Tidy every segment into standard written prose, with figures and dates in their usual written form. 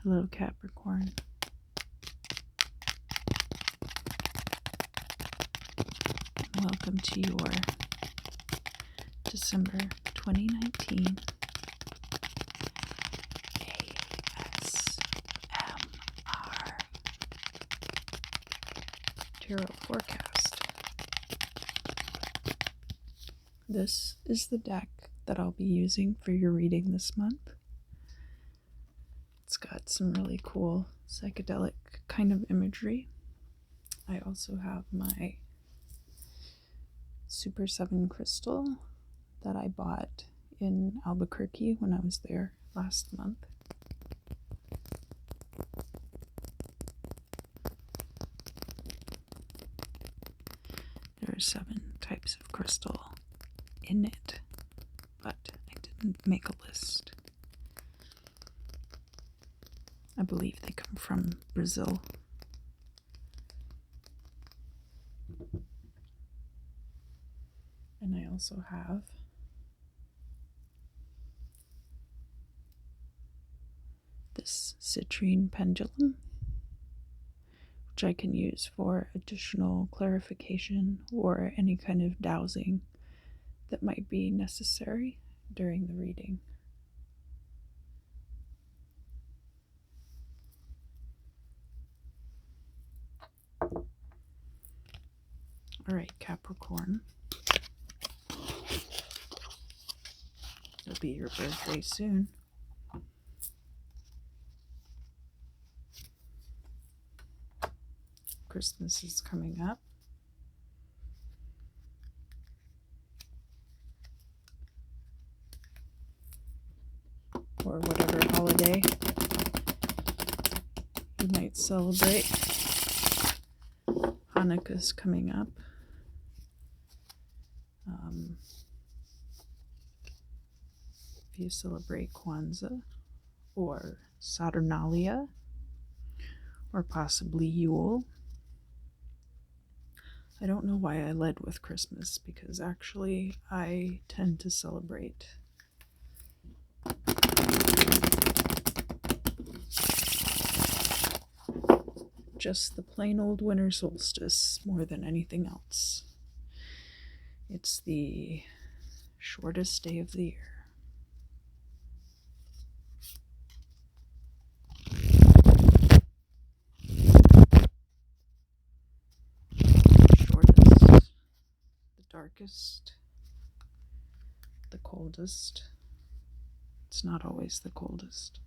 Hello, Capricorn. Welcome to your December 2019 ASMR Tarot Forecast. This is the deck that I'll be using for your reading this month. It's got some really cool psychedelic kind of imagery. I also have my Super 7 crystal that I bought in Albuquerque when I was there last month. There are 7 types of crystal in it, but I didn't make a list. I believe they come from Brazil. And I also have this citrine pendulum, which I can use for additional clarification or any kind of dowsing that might be necessary during the reading. All right, Capricorn. It'll be your birthday soon. Christmas is coming up. Or whatever holiday you might celebrate. Hanukkah's coming up. If you celebrate Kwanzaa or Saturnalia or possibly Yule. I don't know why I led with Christmas, because actually I tend to celebrate just the plain old winter solstice more than anything else. It's the shortest day of the year. Shortest, the darkest, the coldest. It's not always the coldest.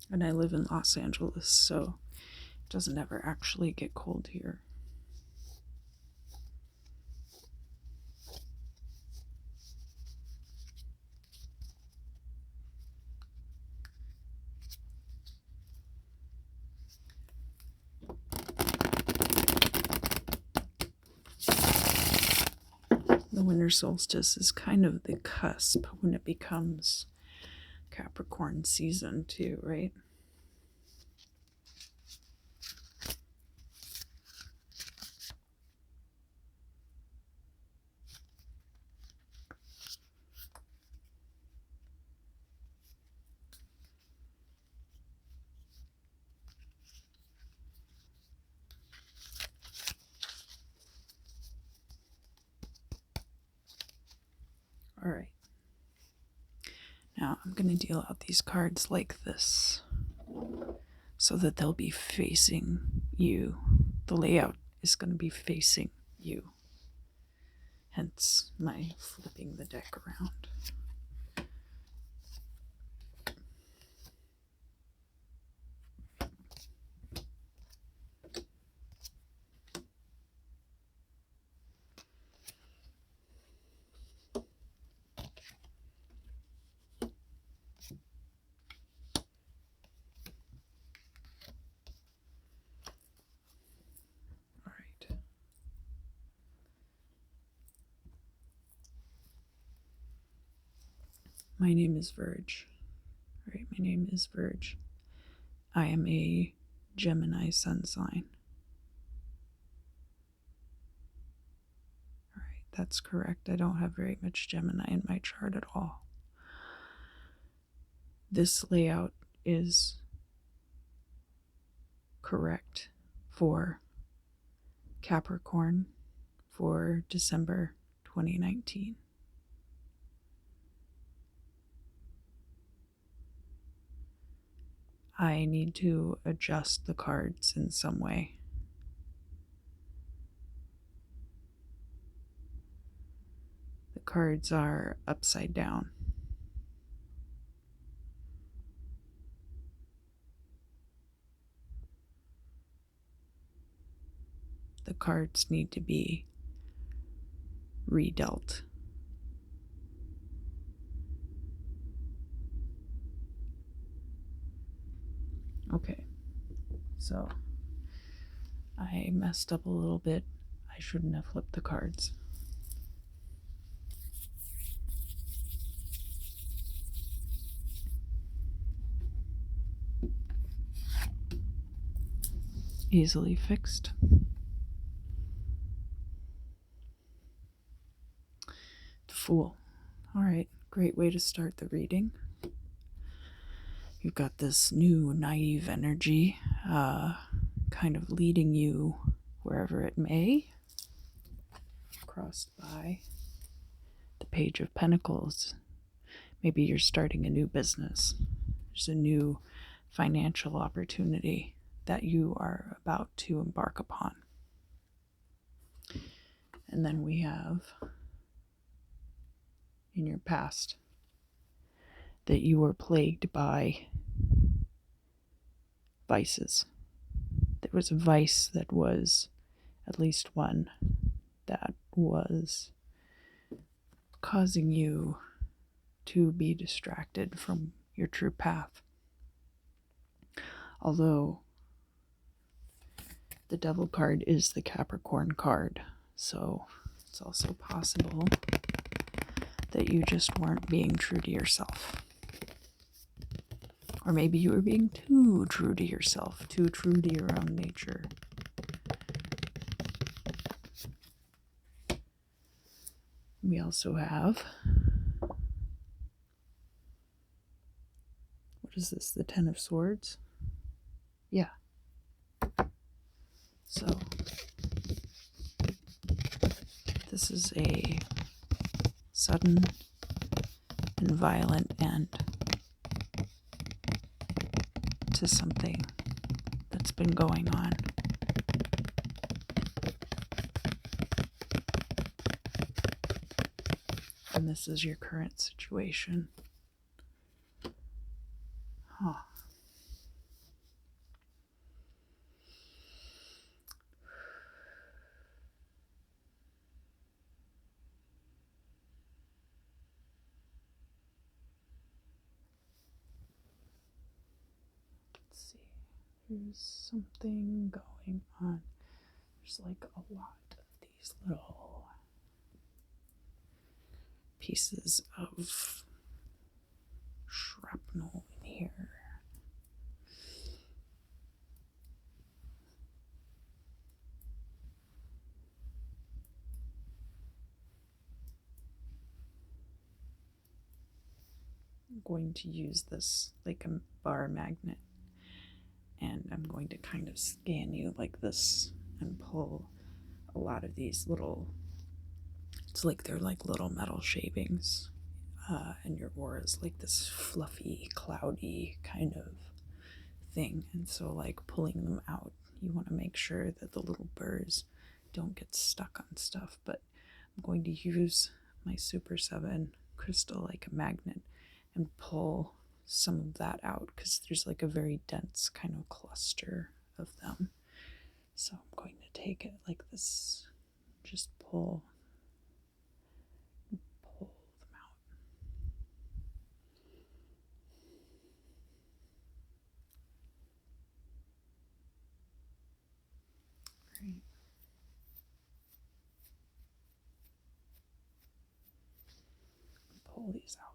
And I live in Los Angeles, so it doesn't ever actually get cold here. The winter solstice is kind of the cusp when it becomes Capricorn season too, right? All right. Now I'm going to deal out these cards like this so that they'll be facing you. The layout is going to be facing you. Hence my flipping the deck around. My name is Verge. All right, my name is Verge. I am a Gemini sun sign. that's correct. I don't have very much Gemini in my chart at all. This layout is correct for Capricorn for December 2019. I need to adjust the cards in some way. The cards are upside down. The cards need to be redealt. Okay, so I messed up a little bit. I shouldn't have flipped the cards. Easily fixed. The Fool. All right, great way to start the reading. You've got this new naive energy kind of leading you wherever it may. Crossed by the Page of Pentacles. Maybe you're starting a new business. There's a new financial opportunity that you are about to embark upon. And then we have in your past that you were plagued by vices. There was a vice that was, at least one, that was causing you to be distracted from your true path. Although the Devil card is the Capricorn card, so it's also possible that you just weren't being true to yourself. Or maybe you were being too true to yourself, too true to your own nature. We also have, what is this, the Ten of Swords? Yeah. So, this is a sudden and violent end to something that's been going on. And this is your current situation. Huh. Let's see. There's something going on. There's like a lot of these little pieces of shrapnel in here. I'm going to use this like a bar magnet, and I'm going to kind of scan you like this and pull a lot of these little, it's like they're like little metal shavings, and your aura is like this fluffy, cloudy kind of thing. And so like pulling them out, you want to make sure that the little burrs don't get stuck on stuff. But I'm going to use my Super 7 crystal like a magnet and pull some of that out, because there's like a very dense kind of cluster of them. So I'm going to take it like this, just pull them out. Right. Pull these out.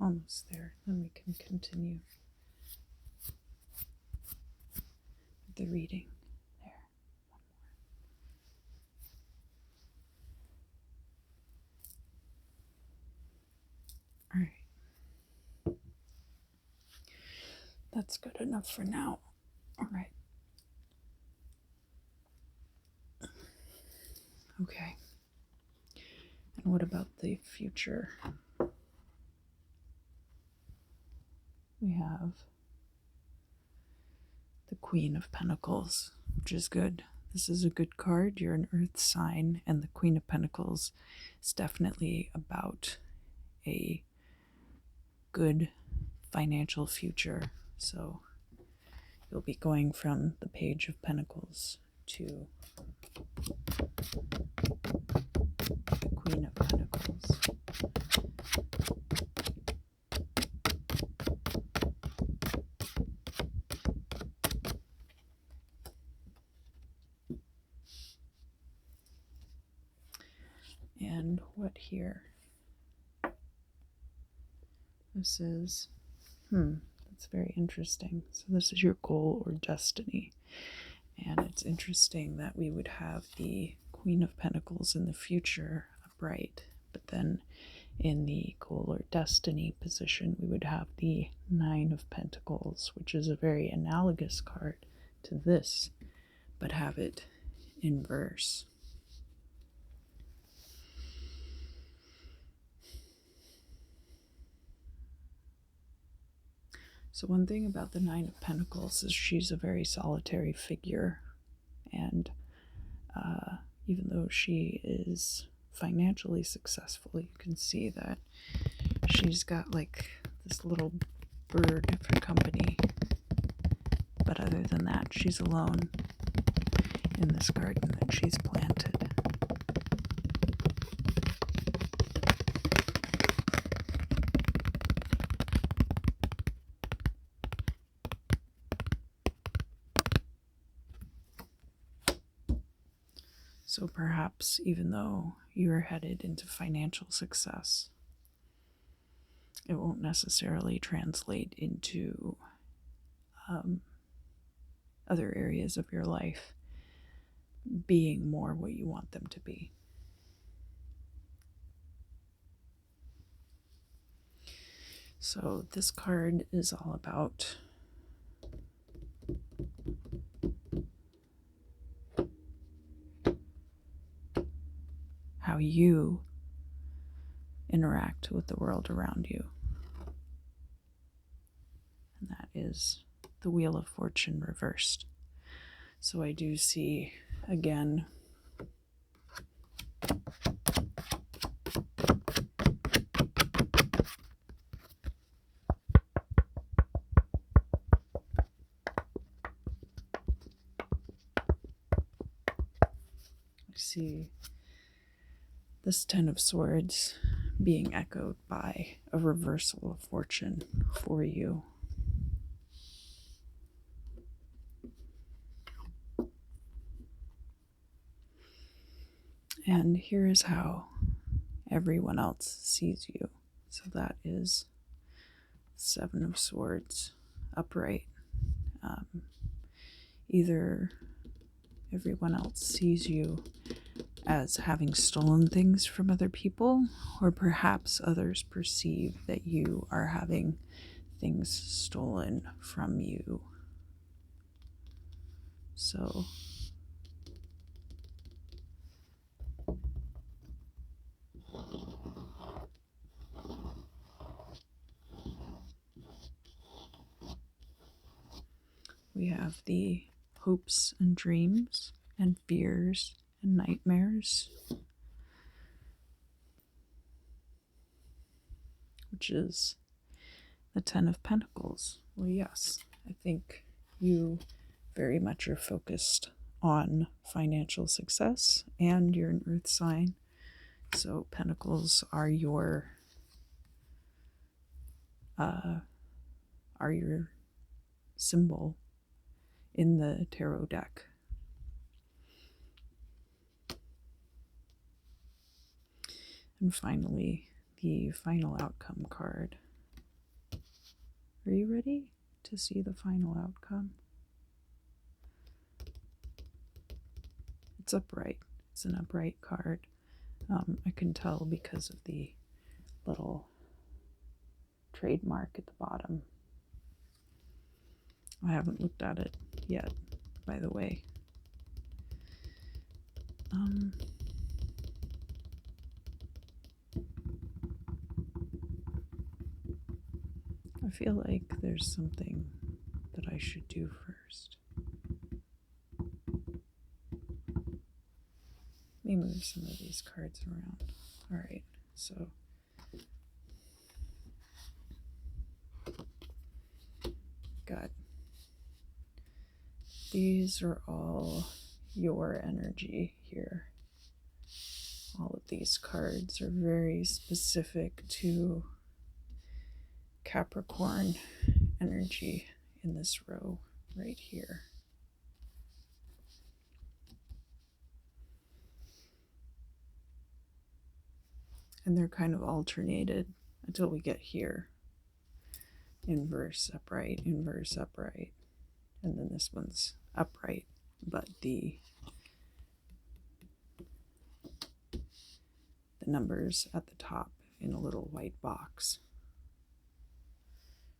almost there. Then we can continue with the reading. There. All right. That's good enough for now. All right. Okay. And what about the future? We have the Queen of Pentacles, which is good. This is a good card. You're an earth sign, and the Queen of Pentacles is definitely about a good financial future. So you'll be going from the Page of Pentacles to the Queen of Pentacles. And what here? This is, that's very interesting. So this is your goal or destiny. And it's interesting that we would have the Queen of Pentacles in the future upright, but then in the goal or destiny position, we would have the Nine of Pentacles, which is a very analogous card to this, but have it inverse. So one thing about the Nine of Pentacles is she's a very solitary figure, and even though she is financially successful, you can see that she's got like this little bird for company, but other than that, she's alone in this garden that she's planted. So perhaps even though you're headed into financial success, it won't necessarily translate into other areas of your life being more what you want them to be. So this card is all about how you interact with the world around you. And that is the Wheel of Fortune reversed. So I do see, again, I see this Ten of Swords being echoed by a reversal of fortune for you. And here is how everyone else sees you. So that is Seven of Swords upright. Either everyone else sees you as having stolen things from other people, or perhaps others perceive that you are having things stolen from you. So we have the hopes and dreams and fears and nightmares, which is the Ten of Pentacles. Well, yes, I think you very much are focused on financial success, and you're an earth sign. So pentacles are your symbol in the tarot deck. And finally, the final outcome card Are you ready to see the final outcome? It's upright. It's an upright card. I can tell because of the little trademark at the bottom. I haven't looked at it yet, by the way. I feel like there's something that I should do first. Let me move some of these cards around. All right, so got these are all your energy here. All of these cards are very specific to Capricorn energy in this row right here. And they're kind of alternated until we get here. Inverse, upright, inverse, upright. And then this one's upright, but the numbers at the top in a little white box,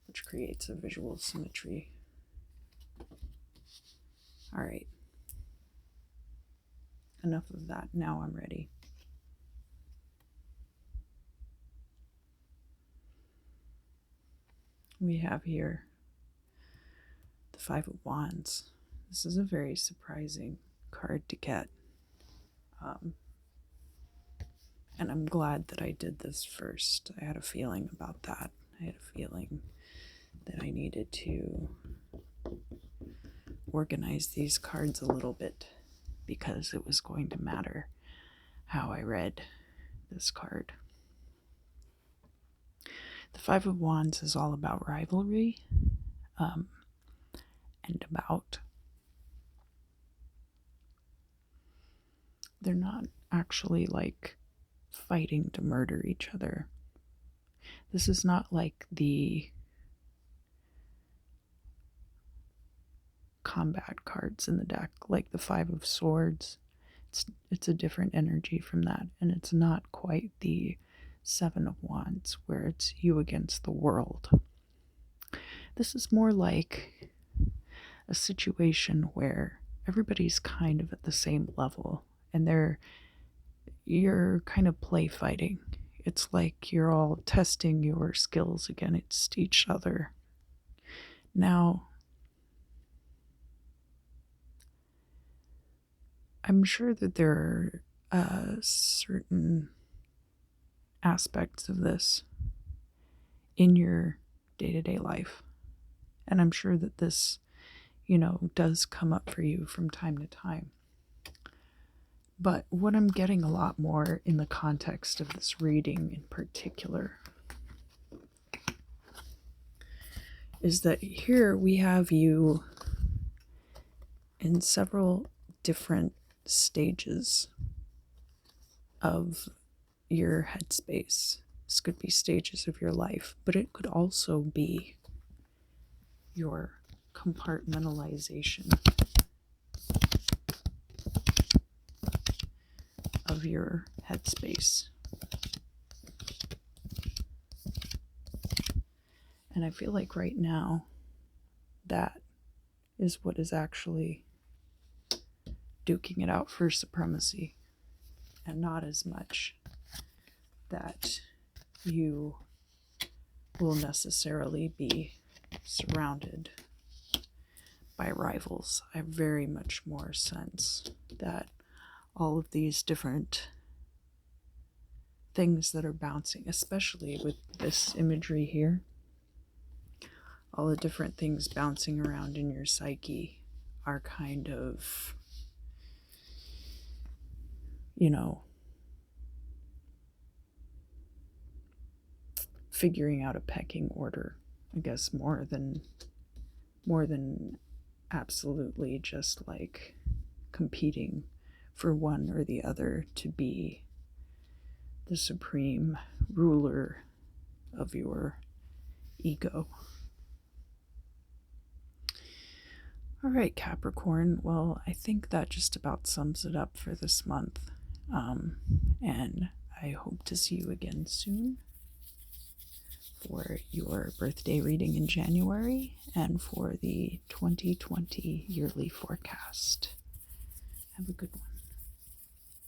which creates a visual symmetry. All right. Enough of that. Now I'm ready. We have here the Five of Wands. This is a very surprising card to get. And I'm glad that I did this first. I had a feeling about that. I had a feeling that I needed to organize these cards a little bit because it was going to matter how I read this card. The Five of Wands is all about rivalry and about they're not actually like fighting to murder each other. This is not like the combat cards in the deck, like the Five of Swords. It's a different energy from that, and it's not quite the Seven of Wands where it's you against the world. This is more like a situation where everybody's kind of at the same level and you're kind of play fighting. It's like you're all testing your skills against each other. Now, I'm sure that there are certain aspects of this in your day-to-day life. And I'm sure that this, does come up for you from time to time. But what I'm getting a lot more in the context of this reading in particular is that here we have you in several different stages of your headspace. This could be stages of your life, but it could also be your compartmentalization of your headspace. And I feel like right now, that is what is actually duking it out for supremacy, and not as much that you will necessarily be surrounded by rivals. I very much more sense that all of these different things that are bouncing, especially with this imagery here, all the different things bouncing around in your psyche are kind of, figuring out a pecking order, I guess, more than absolutely just like competing for one or the other to be the supreme ruler of your ego. All right, Capricorn. Well, I think that just about sums it up for this month. And I hope to see you again soon for your birthday reading in January and for the 2020 yearly forecast. Have a good one.